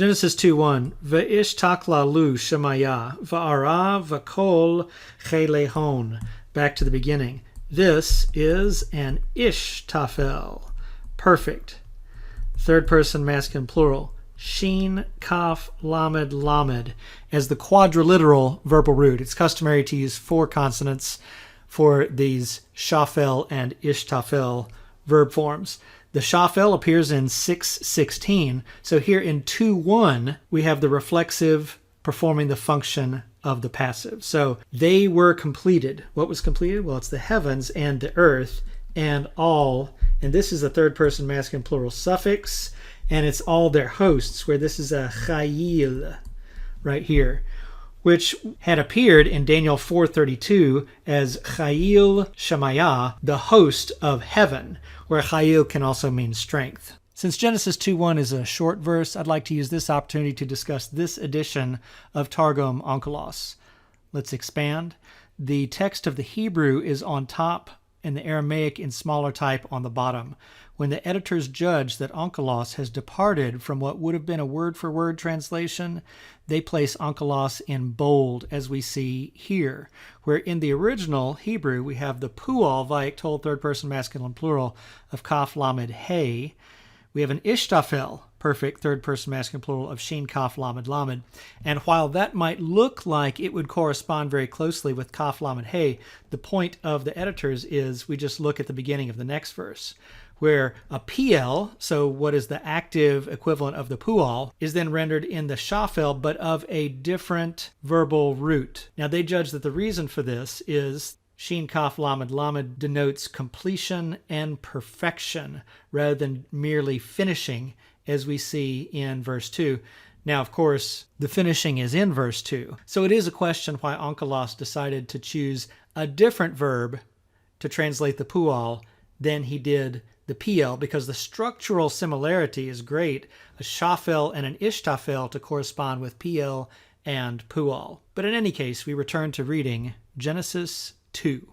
Genesis 2:1. Ve'ish taklalu Shemaya, va'ara v'kol chelehon. Back to the beginning. This is an ishtafel. Perfect. Third person masculine plural. Shin, kaf, lamed, lamed. As the quadriliteral verbal root. It's customary to use 4 consonants for these shafel and ishtafel verb forms. The shafel appears in 6:16. So here in 2:1, we have the reflexive performing the function of the passive. So they were completed. What was completed? Well, it's the heavens and the earth and all. And this is a third person masculine plural suffix. And it's all their hosts, where this is a chayil right here, which had appeared in Daniel 4:32 as Chayil Shemaya, the host of heaven, where Chayil can also mean strength. Since Genesis 2:1 is a short verse, I'd like to use this opportunity to discuss this edition of Targum Onkelos. Let's expand. The text of the Hebrew is on top and the Aramaic in smaller type on the bottom. When the editors judge that Onkelos has departed from what would have been a word-for-word translation, they place Onkelos in bold, as we see here, where in the original Hebrew we have the pual, Vayiktol, third-person masculine plural, of Kaf Lamed Hey. We have an ishtafel, perfect third-person masculine plural, of Shin, Kaf Lamed Lamed. And while that might look like it would correspond very closely with Kaf Lamed Hey, the point of the editors is we just look at the beginning of the next verse, where a PL, so what is the active equivalent of the pual, is then rendered in the shafel, but of a different verbal root. Now they judge that the reason for this is Shin, Kaf, Lamed, Lamed denotes completion and perfection rather than merely finishing, as we see in verse 2. Now, of course, the finishing is in verse 2. So it is a question why Onkelos decided to choose a different verb to translate the pual than he did the PL, because the structural similarity is great, a shafel and an ishtafel to correspond with PL and pual. But in any case, we return to reading Genesis 2.